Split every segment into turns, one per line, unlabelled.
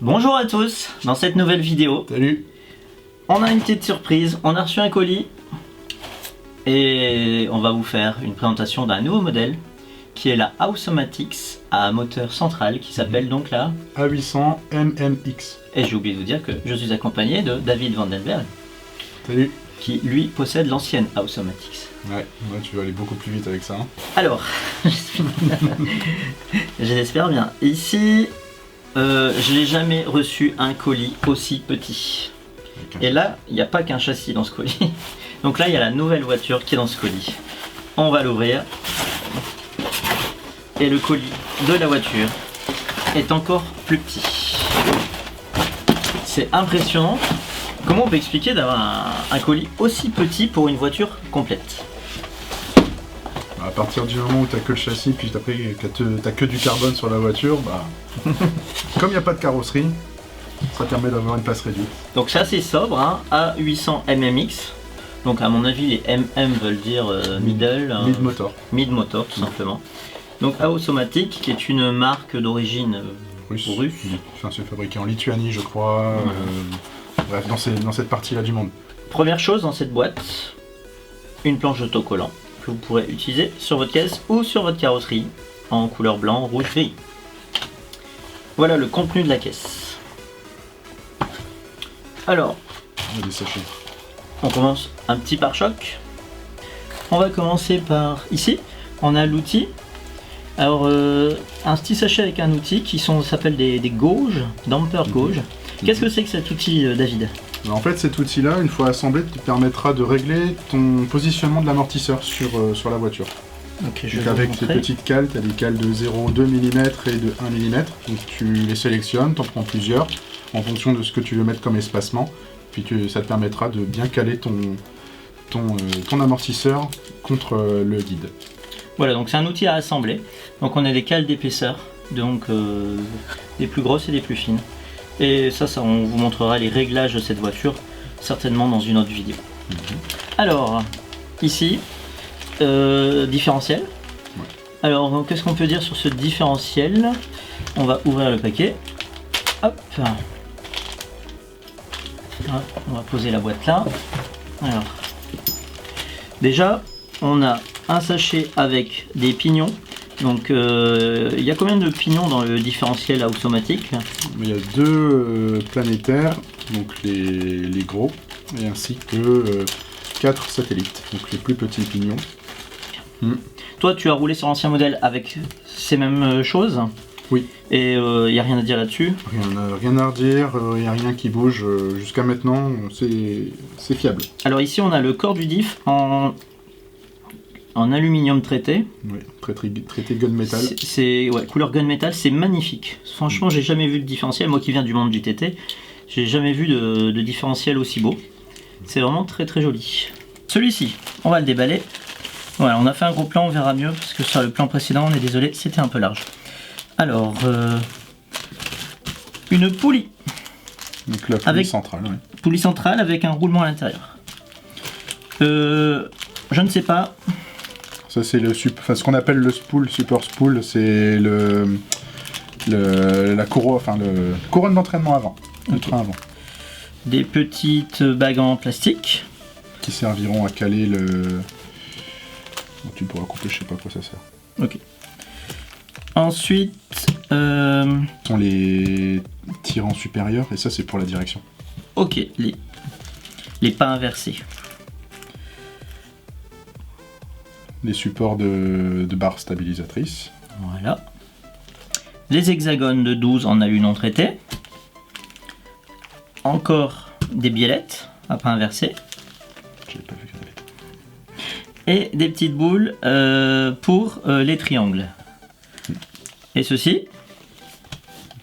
Bonjour à tous, dans cette nouvelle vidéo,
Salut.
On a une petite surprise, on a reçu un colis et on va vous faire une présentation d'un nouveau modèle qui est la Housomatics à moteur central qui s'appelle donc la
A800 MMX.
Et j'ai oublié de vous dire que je suis accompagné de David Vandenberg.
Salut.
Qui lui possède l'ancienne Housomatics.
Ouais, tu vas aller beaucoup plus vite avec ça. Hein.
Alors, j'espère bien. Ici, je n'ai jamais reçu un colis aussi petit. Et là, il n'y a pas qu'un châssis dans ce colis. Donc là, il y a la nouvelle voiture qui est dans ce colis. On va l'ouvrir. Et le colis de la voiture est encore plus petit. C'est impressionnant. Comment on peut expliquer d'avoir un colis aussi petit pour une voiture complète?
À partir du moment où tu n'as que le châssis, puis après tu n'as que du carbone sur la voiture, bah, comme il n'y a pas de carrosserie, ça permet d'avoir une place réduite.
Donc c'est assez sobre, hein, A800 MMX. Donc à mon avis les MM veulent dire middle.
Mid-motor.
Mid-motor tout simplement. Donc Housomatics qui est une marque d'origine russe.
Enfin, c'est fabriqué en Lituanie je crois. Bref, dans cette partie-là du monde.
Première chose dans cette boîte, une planche d'autocollant que vous pourrez utiliser sur votre caisse ou sur votre carrosserie en couleur blanc, rouge, gris. Voilà le contenu de la caisse. Alors,
Il y a des sachets.
on commence un petit pare-choc. On va commencer par ici, on a l'outil. Alors, un petit sachet avec un outil qui s'appelle des gauges, damper gauges. Qu'est-ce que c'est que cet outil, David?
En fait, cet outil-là, une fois assemblé, te permettra de régler ton positionnement de l'amortisseur sur la voiture.
Okay,
donc avec les petites cales, tu as des cales de 0,2 mm et de 1 mm. Donc tu les sélectionnes, tu en prends plusieurs en fonction de ce que tu veux mettre comme espacement. Puis ça te permettra de bien caler ton amortisseur contre le guide.
Voilà, donc c'est un outil à assembler. Donc on a des cales d'épaisseur, donc des plus grosses et des plus fines. Et ça, on vous montrera les réglages de cette voiture, certainement dans une autre vidéo. Alors, ici, différentiel.
Ouais.
Alors, qu'est-ce qu'on peut dire sur ce différentiel? On va ouvrir le paquet. Hop. On va poser la boîte là. Alors, déjà, on a un sachet avec des pignons. Donc il y a combien de pignons dans le différentiel Housomatics?
Il y a deux planétaires, donc les gros, et ainsi que 4 satellites, donc les plus petits pignons.
Toi tu as roulé sur l'ancien modèle avec ces mêmes choses?
Oui.
Et il n'y a rien à dire là-dessus?
Rien à redire, il n'y a rien qui bouge. Jusqu'à maintenant, c'est fiable.
Alors ici on a le corps du diff en aluminium traité.
Oui, traité gunmetal.
C'est couleur gunmetal, c'est magnifique. Franchement, j'ai jamais vu de différentiel. Moi qui viens du monde du TT, j'ai jamais vu de différentiel aussi beau. C'est vraiment très très joli. Celui-ci, on va le déballer. Voilà, on a fait un gros plan, on verra mieux parce que sur le plan précédent, on est désolé, c'était un peu large. Alors, une poulie.
Donc la poulie centrale. Ouais.
Poulie centrale avec un roulement à l'intérieur. Je ne sais pas.
Ça c'est ce qu'on appelle le spool, super spool, c'est la couronne d'entraînement avant, le train avant.
Des petites bagues en plastique.
Qui serviront à caler le... Bon, tu pourras couper, je sais pas à quoi ça sert.
Ok. Ensuite...
Ce sont les tirants supérieurs, et ça c'est pour la direction.
Ok, les pas inversés.
Les supports de barres stabilisatrices.
Voilà. Les hexagones de 12 en alu non traité. Encore des biellettes à pas inversées.
J'ai pas vu qu'il y avait.
Et des petites boules pour les triangles. Et ceci?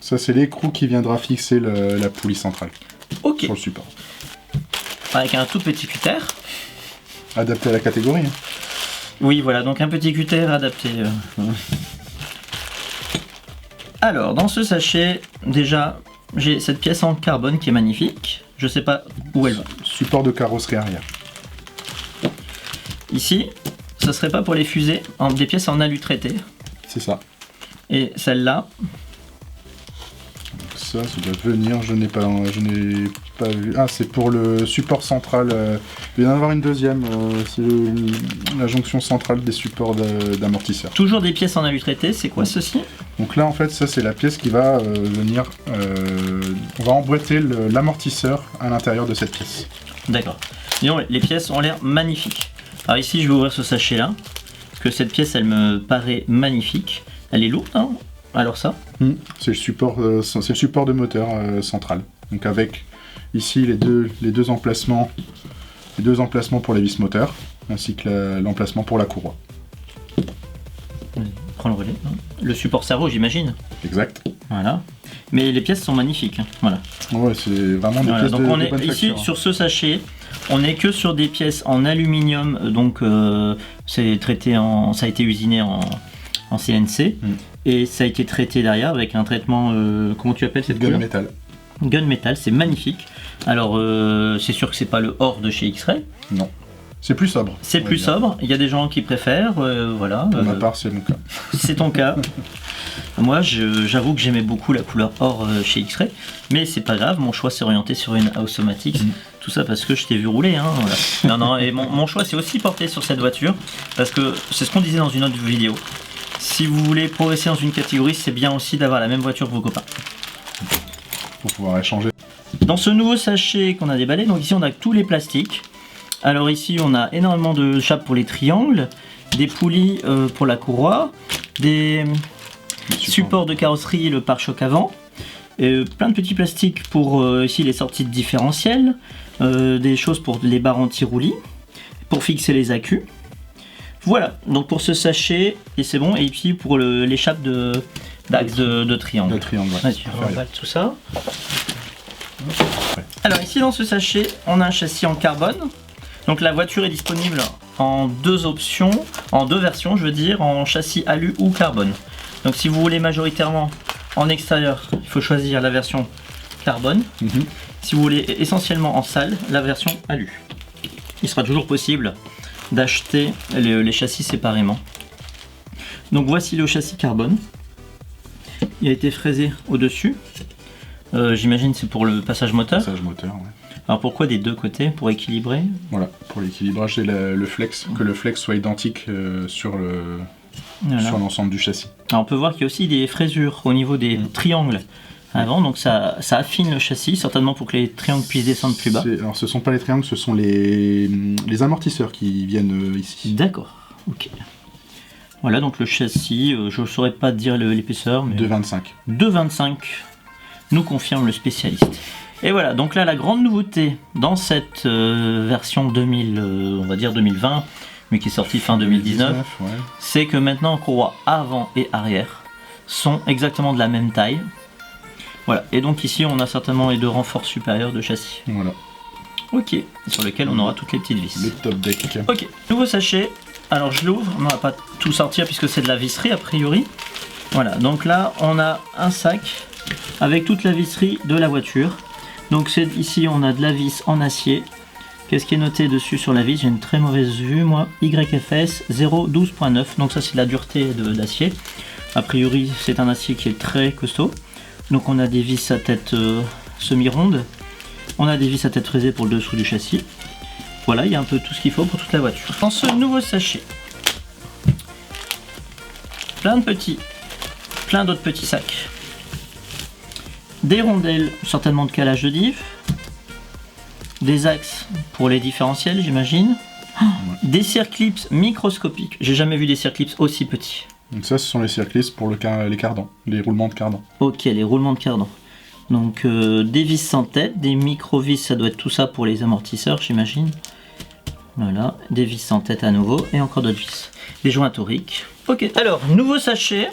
Ça c'est l'écrou qui viendra fixer la poulie centrale.
Ok.
Sur le support.
Avec un tout petit cutter.
Adapté à la catégorie. Hein.
Oui, voilà, donc un petit cutter adapté. Alors, dans ce sachet, déjà, j'ai cette pièce en carbone qui est magnifique. Je sais pas où elle va.
Support de carrosserie arrière.
Ici, ça serait pas pour les fusées, des pièces en alu traité.
C'est ça.
Et celle-là,
ça doit venir, je n'ai pas vu. Ah, c'est pour le support central. Il va y en avoir une deuxième, c'est la jonction centrale des supports d'amortisseur.
Toujours des pièces en alu traité, c'est quoi ceci?
Donc là, en fait, ça c'est la pièce qui va venir. On va emboîter l'amortisseur à l'intérieur de cette pièce.
D'accord. Disons, les pièces ont l'air magnifiques. Alors ici, je vais ouvrir ce sachet-là, que cette pièce, elle me paraît magnifique. Elle est lourde, hein? Alors ça?
C'est le support de moteur central. Donc avec ici les deux emplacements pour les vis moteurs, ainsi que l'emplacement pour la courroie.
Prends le relais. Hein. Le support cerveau, j'imagine.
Exact.
Voilà. Mais les pièces sont magnifiques. Hein. Voilà.
Ouais, c'est vraiment des pièces
donc
de
on est
bonne
ici
facture.
sur ce sachet. On n'est que sur des pièces en aluminium, donc c'est traité ça a été usiné en CNC et ça a été traité derrière avec un traitement, comment tu appelles cette couleur?
Gunmetal.
Gunmetal, c'est magnifique. Alors c'est sûr que c'est pas le or de chez X-Ray.
Non. C'est plus sobre.
C'est plus sobre. Il y a des gens qui préfèrent, voilà.
Pour ma part, c'est mon cas.
C'est ton cas. Moi, j'avoue que j'aimais beaucoup la couleur or chez X-Ray, mais c'est pas grave, mon choix s'est orienté sur une Automatics. Tout ça parce que je t'ai vu rouler. Hein, voilà. Non, et mon choix s'est aussi porté sur cette voiture, parce que c'est ce qu'on disait dans une autre vidéo. Si vous voulez progresser dans une catégorie, c'est bien aussi d'avoir la même voiture que vos copains.
Pour pouvoir échanger.
Dans ce nouveau sachet qu'on a déballé, donc ici on a tous les plastiques. Alors ici on a énormément de chapes pour les triangles, des poulies pour la courroie, des supports de carrosserie, le pare-choc avant, plein de petits plastiques pour ici les sorties de différentiel, des choses pour les barres anti-roulis, pour fixer les accus. Voilà, donc pour ce sachet, et c'est bon, et puis pour l'échappe d'axe de triangle.
Le triangle, ouais.
Vas-y, on emballe tout ça. Alors ici dans ce sachet, on a un châssis en carbone. Donc la voiture est disponible en deux options, en deux versions je veux dire, en châssis alu ou carbone. Donc si vous voulez majoritairement en extérieur, il faut choisir la version carbone. Si vous voulez essentiellement en salle, la version alu. Il sera toujours possible d'acheter les châssis séparément. Donc voici le châssis carbone. Il a été fraisé au-dessus. J'imagine c'est pour le passage moteur.
Passage moteur, ouais.
Alors pourquoi des deux côtés? Pour équilibrer?
Voilà, pour l'équilibrage et le flex, que le flex soit identique sur l'ensemble du châssis.
Alors on peut voir qu'il y a aussi des frayures au niveau des triangles avant, donc ça affine le châssis, certainement pour que les triangles puissent descendre plus bas.
Alors ce sont pas les triangles, ce sont les amortisseurs qui viennent ici.
D'accord, ok. Voilà, donc le châssis, je ne saurais pas dire l'épaisseur, mais...
2,25.
2,25, nous confirme le spécialiste. Et voilà, donc là la grande nouveauté dans cette version 2000, on va dire 2020, mais qui est sortie fin 2019,
ouais.
c'est que maintenant courroie avant et arrière sont exactement de la même taille. Voilà, et donc ici on a certainement les deux renforts supérieurs de châssis.
Voilà.
Ok, sur lequel on aura toutes les petites vis.
Le top deck.
Ok, nouveau sachet. Alors je l'ouvre, on ne va pas tout sortir puisque c'est de la visserie a priori. Voilà, donc là on a un sac avec toute la visserie de la voiture. Donc ici on a de la vis en acier. Qu'est-ce qui est noté dessus sur la vis? J'ai une très mauvaise vue moi. YFS 012.9, donc ça c'est de la dureté d'acier. A priori c'est un acier qui est très costaud. Donc on a des vis à tête semi-ronde. On a des vis à tête fraisée pour le dessous du châssis. Voilà, il y a un peu tout ce qu'il faut pour toute la voiture. Dans ce nouveau sachet, plein d'autres petits sacs. Des rondelles, certainement de calage de diff. Des axes pour les différentiels, j'imagine. Des circlips microscopiques. J'ai jamais vu des circlips aussi petits.
Donc ça, ce sont les circlips pour les cardans, les roulements de cardan.
Ok, les roulements de cardan. Donc des vis sans tête, des micro-vis, ça doit être tout ça pour les amortisseurs, j'imagine. Voilà, des vis sans tête à nouveau, et encore d'autres vis. Des joints toriques. Ok, alors, nouveau sachet.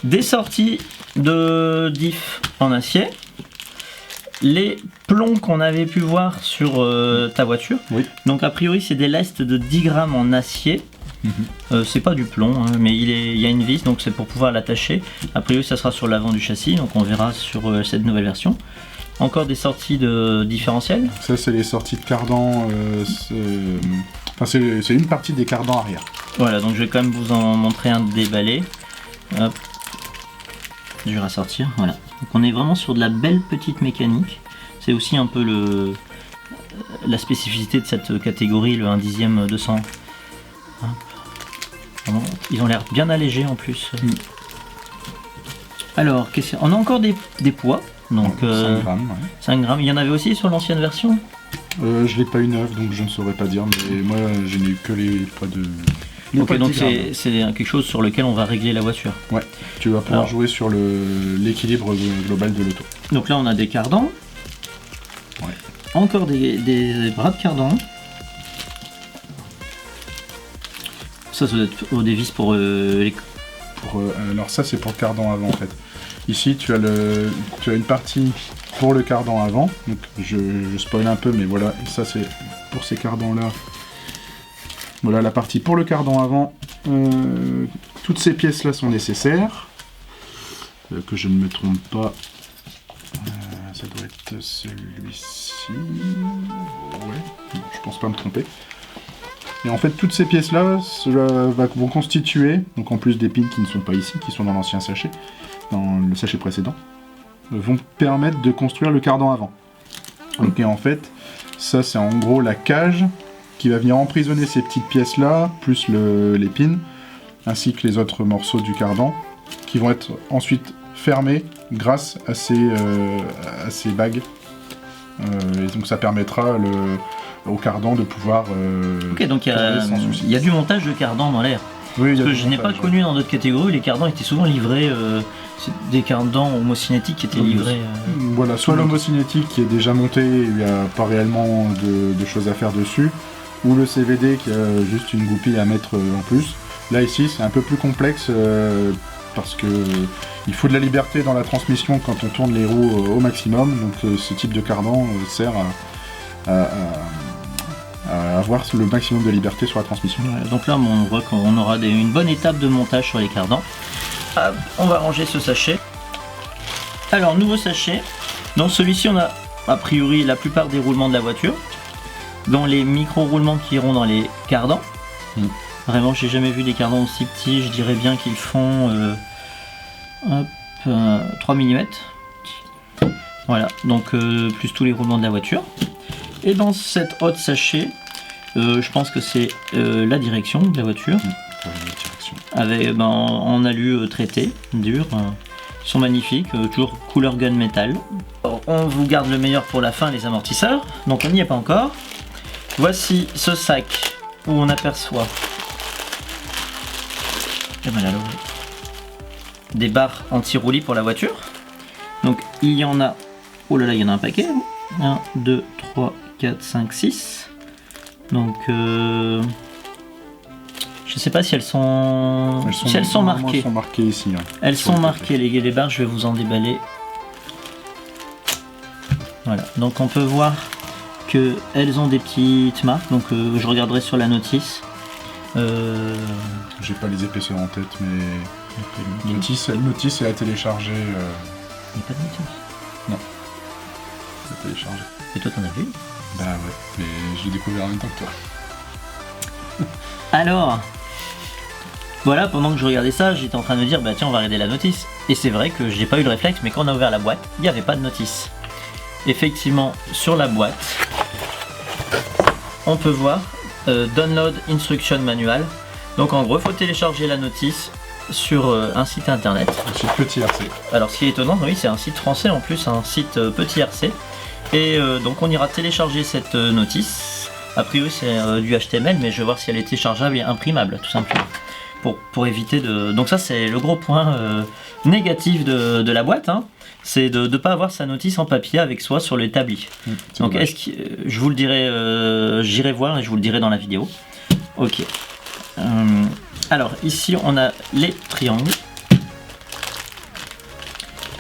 Des sorties de diff en acier. Les plombs qu'on avait pu voir sur ta voiture.
Oui.
Donc a priori c'est des lestes de 10 grammes en acier. C'est pas du plomb, hein, mais il y a une vis, donc c'est pour pouvoir l'attacher. A priori ça sera sur l'avant du châssis, donc on verra sur cette nouvelle version. Encore des sorties de différentiel.
Ça c'est les sorties de cardan, c'est une partie des cardans arrière.
Voilà, donc je vais quand même vous en montrer un déballé. Hop. Je vais rassortir, voilà. Donc on est vraiment sur de la belle petite mécanique. C'est aussi un peu la spécificité de cette catégorie, le 1/10 200. Hop. Vraiment, ils ont l'air bien allégés en plus. Alors, on a encore des poids. Donc
5 grammes. Ouais.
5 grammes. Il y en avait aussi sur l'ancienne version?
Je l'ai pas eu neuf, donc je ne saurais pas dire, mais moi je n'ai eu que les poids de...
Ok, donc c'est quelque chose sur lequel on va régler la voiture.
Ouais, tu vas pouvoir jouer sur l'équilibre global de l'auto.
Donc là on a des cardans.
Ouais.
Encore des bras de cardan. Ça doit être des vis pour les...
alors ça c'est pour le cardan avant en fait. Ici tu as une partie pour le cardan avant, donc je spoil un peu, mais voilà, ça c'est pour ces cardans là. Voilà la partie pour le cardan avant. Toutes ces pièces là sont nécessaires. Que je ne me trompe pas. Ça doit être celui-ci. Ouais, je pense pas me tromper. Et en fait toutes ces pièces là vont constituer, donc en plus des pins qui ne sont pas ici, qui sont dans l'ancien sachet, dans le sachet précédent, vont permettre de construire le cardan avant. Donc et en fait, ça c'est en gros la cage qui va venir emprisonner ces petites pièces là, plus les pins, ainsi que les autres morceaux du cardan, qui vont être ensuite fermés grâce à ces bagues. Et donc ça permettra au cardan de pouvoir...
ok, donc il y a du montage de cardan dans l'air.
Oui,
parce que je n'ai pas connu dans d'autres catégories, les cardans étaient souvent livrés, des cardans homocinétiques qui étaient livrés...
Voilà, soit l'homocinétique qui est déjà monté, il n'y a pas réellement de choses à faire dessus, ou le CVD qui a juste une goupille à mettre en plus. Là ici c'est un peu plus complexe parce que il faut de la liberté dans la transmission quand on tourne les roues au maximum, donc ce type de cardan sert à avoir le maximum de liberté sur la transmission.
Donc là on voit qu'on aura une bonne étape de montage sur les cardans. On va ranger ce sachet. Alors nouveau sachet, dans celui-ci on a a priori la plupart des roulements de la voiture, dans les micro-roulements qui iront dans les cardans. Vraiment j'ai jamais vu des cardans aussi petits, je dirais bien qu'ils font 3 mm. Voilà, donc plus tous les roulements de la voiture. Et dans cette autre sachet, je pense que c'est la direction de la voiture. Avec, en alu traité, dur. Ils sont magnifiques, toujours couleur gunmetal. On vous garde le meilleur pour la fin, les amortisseurs. Donc on n'y est pas encore. Voici ce sac où on aperçoit des barres anti-roulis pour la voiture. Donc il y en a, oh là là, il y en a un paquet. 1, 2, 3, 4, 5, 6. Donc je sais pas si elles sont marquées.
Elles sont marquées ici. Ouais.
Elles sont marquées les barres, je vais vous en déballer. Voilà, donc on peut voir que elles ont des petites marques, donc je regarderai sur la notice.
J'ai pas les épaisseurs en tête, mais notice est à télécharger.
Il n'y a pas de notice.
Non. C'est à télécharger.
Et toi t'en as vu?
Bah ouais, mais j'ai découvert en même temps que toi.
Alors, voilà, pendant que je regardais ça, j'étais en train de me dire, bah tiens, on va regarder la notice. Et c'est vrai que j'ai pas eu le réflexe, mais quand on a ouvert la boîte, il n'y avait pas de notice. Effectivement, sur la boîte, on peut voir Download Instruction Manual. Donc en gros, il faut télécharger la notice sur un site internet.
Un site Petit RC.
Alors ce qui est étonnant, oui, c'est un site français en plus, un site Petit RC. Et donc on ira télécharger cette notice. A priori c'est du HTML, mais je vais voir si elle est téléchargeable et imprimable, tout simplement. Pour éviter de... Donc ça c'est le gros point négatif de la boîte, hein. C'est de ne pas avoir sa notice en papier avec soi sur l'établi. Donc est-ce que je vous le dirai, j'irai voir et je vous le dirai dans la vidéo. Ok. Alors ici on a les triangles.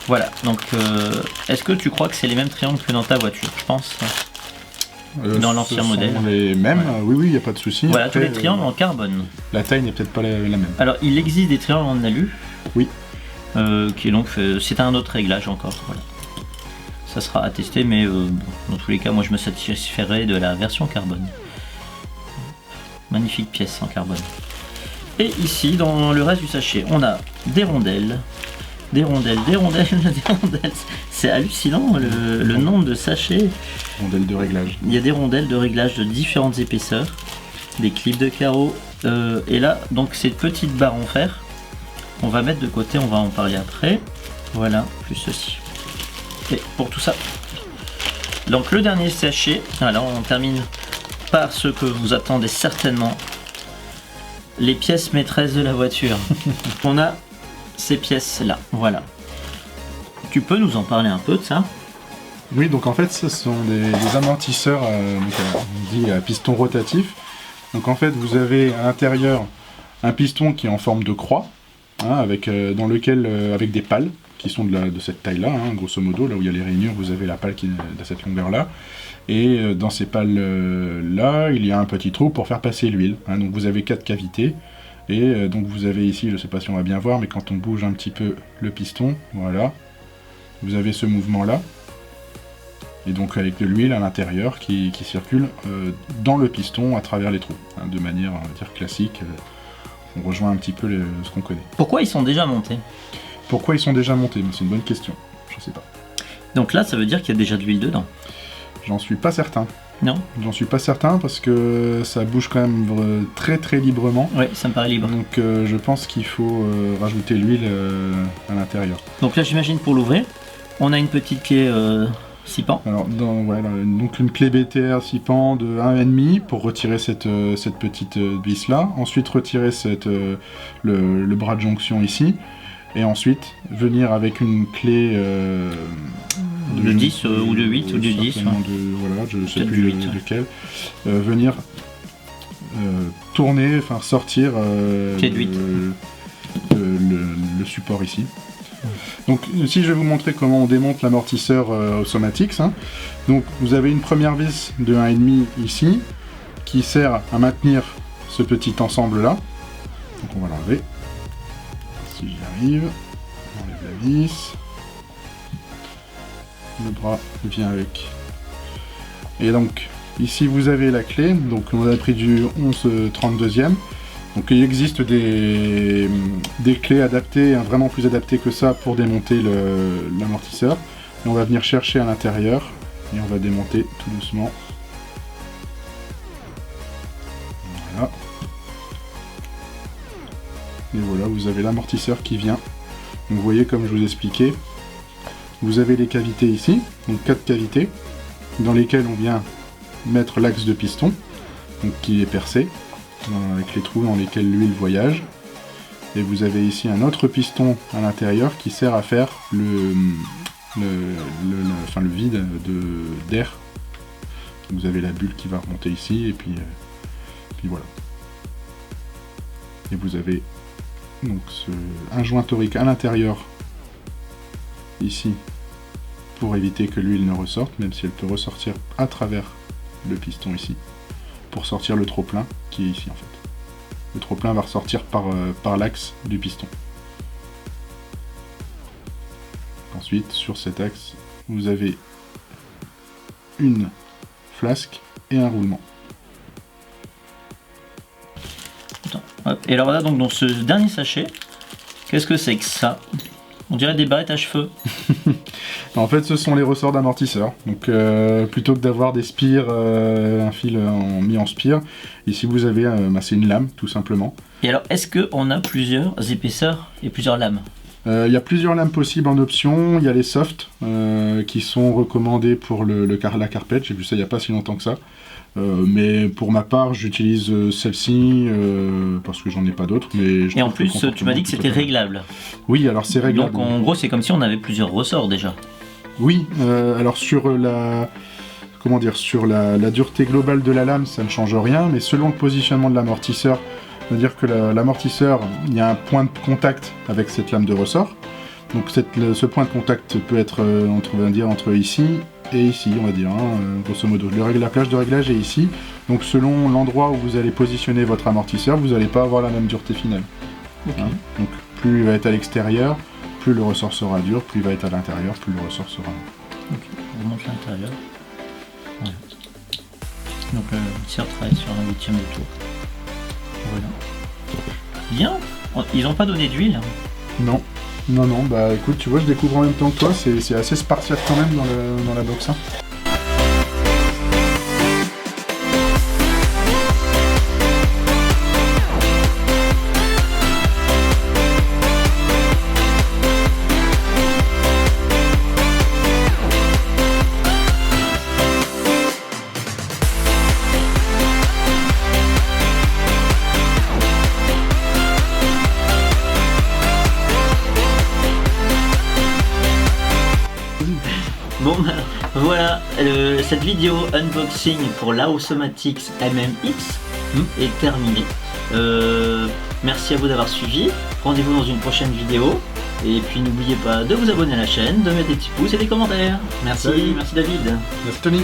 Voilà, donc est-ce que tu crois que c'est les mêmes triangles que dans ta voiture? Je pense. Dans l'ancien modèle.
Les mêmes, ouais. Oui, il n'y a pas de souci.
Voilà, tous les triangles en carbone.
La taille n'est peut-être pas la même.
Alors, il existe des triangles en alu.
Oui.
Qui est donc, c'est un autre réglage encore. Voilà. Ça sera à tester, mais bon, dans tous les cas, moi je me satisferai de la version carbone. Magnifique pièce en carbone. Et ici, dans le reste du sachet, on a des rondelles, des rondelles, des rondelles, des rondelles. C'est hallucinant le nombre de sachets.
Rondelles de réglage.
Il y a des rondelles de réglage de différentes épaisseurs, des clips de carreaux. Et là, donc ces petites barres en fer, on va mettre de côté, on va en parler après. Voilà, plus ceci. Et pour tout ça. Donc le dernier sachet, alors on termine par ce que vous attendez certainement. Les pièces maîtresses de la voiture. On a ces pièces là, voilà. Tu peux nous en parler un peu de ça?
Oui, donc en fait ce sont des amortisseurs on dit à piston rotatif. Donc en fait vous avez à l'intérieur un piston qui est en forme de croix, hein, avec des pales qui sont de cette taille là, hein, grosso modo, là où il y a les rainures, vous avez la pale qui est de cette longueur là. Et dans ces pales là, il y a un petit trou pour faire passer l'huile, hein, donc vous avez 4 cavités. Et donc vous avez ici, je ne sais pas si on va bien voir, mais quand on bouge un petit peu le piston, voilà, vous avez ce mouvement là. Et donc avec de l'huile à l'intérieur qui circule dans le piston à travers les trous, hein, de manière, on va dire, classique. On rejoint un petit peu ce qu'on connaît.
Pourquoi ils sont déjà montés?
Pourquoi ils sont déjà montés? C'est une bonne question, je sais pas.
Donc là, ça veut dire qu'il y a déjà de l'huile dedans?
J'en suis pas certain.
Non?
J'en suis pas certain parce que ça bouge quand même très très librement.
Oui, ça me paraît libre.
Donc je pense qu'il faut rajouter l'huile à l'intérieur.
Donc là, j'imagine pour l'ouvrir, on a une petite clé 6 pans.
Alors, donc une clé BTR 6 pans de 1,5 pour retirer cette petite vis là. Ensuite retirer le bras de jonction ici. Et ensuite venir avec une clé
de 10 ou de 8 ou de 10.
Voilà, je ne sais plus lequel. Venir tourner, enfin sortir le support ici. Donc ici je vais vous montrer comment on démonte l'amortisseur Somatics. Hein. Donc vous avez une première vis de 1,5 ici qui sert à maintenir ce petit ensemble là. Donc on va l'enlever. Si j'y arrive, on enlève la vis. Le bras vient avec. Et donc ici vous avez la clé. Donc on a pris du 11/32e. Donc il existe des clés adaptées, hein, vraiment plus adaptées que ça pour démonter l'amortisseur. Et on va venir chercher à l'intérieur et on va démonter tout doucement. Voilà. Et voilà, vous avez l'amortisseur qui vient. Donc vous voyez, comme je vous expliquais, vous avez les cavités ici, donc 4 cavités, dans lesquelles on vient mettre l'axe de piston, donc qui est percé, avec les trous dans lesquels l'huile voyage. Et vous avez ici un autre piston à l'intérieur qui sert à faire le vide d'air. Vous avez la bulle qui va remonter ici, et puis voilà. Et vous avez donc un joint torique à l'intérieur ici pour éviter que l'huile ne ressorte, même si elle peut ressortir à travers le piston ici, pour sortir le trop-plein qui est ici en fait. Le trop-plein va ressortir par l'axe du piston. Ensuite, sur cet axe, vous avez une flasque et un roulement.
Et alors là, donc dans ce dernier sachet, qu'est-ce que c'est que ça? On dirait des barrettes à cheveux.
En fait, ce sont les ressorts d'amortisseur. Donc, plutôt que d'avoir des spires, un fil mis en spire, ici vous avez, c'est une lame, tout simplement.
Et alors, est-ce qu'on a plusieurs épaisseurs et plusieurs lames?
Il y a plusieurs lames possibles en option. Il y a les soft qui sont recommandés pour la carpette. J'ai vu ça il n'y a pas si longtemps que ça. Mais pour ma part, j'utilise celle-ci parce que j'en ai pas d'autres. Et
en plus, tu m'as dit que c'était réglable.
Oui, alors c'est réglable.
Donc en gros, c'est comme si on avait plusieurs ressorts déjà.
Oui, alors sur la dureté globale de la lame, ça ne change rien, mais selon le positionnement de l'amortisseur, c'est-à-dire que l'amortisseur, il y a un point de contact avec cette lame de ressort. Donc ce point de contact peut être entre ici et ici, on va dire, hein, grosso modo. La plage de réglage est ici, donc selon l'endroit où vous allez positionner votre amortisseur, vous n'allez pas avoir la même dureté finale. Okay. Hein, donc plus il va être à l'extérieur, plus le ressort sera dur, plus il va être à l'intérieur, plus le ressort sera dur.
Ok, on remonte l'intérieur. Voilà. Donc l'amortisseur travaille sur un 8e de tour. Voilà. Bien. Ils n'ont pas donné d'huile.
Non. Non, non, bah écoute, tu vois, je découvre en même temps que toi, c'est assez spartiate quand même dans la box. Hein.
Bon, voilà, cette vidéo unboxing pour l'Aosomatics MMX est terminée. Merci à vous d'avoir suivi. Rendez-vous dans une prochaine vidéo. Et puis n'oubliez pas de vous abonner à la chaîne, de mettre des petits pouces et des commentaires. Merci,
Salut.
merci David.
Merci Tony.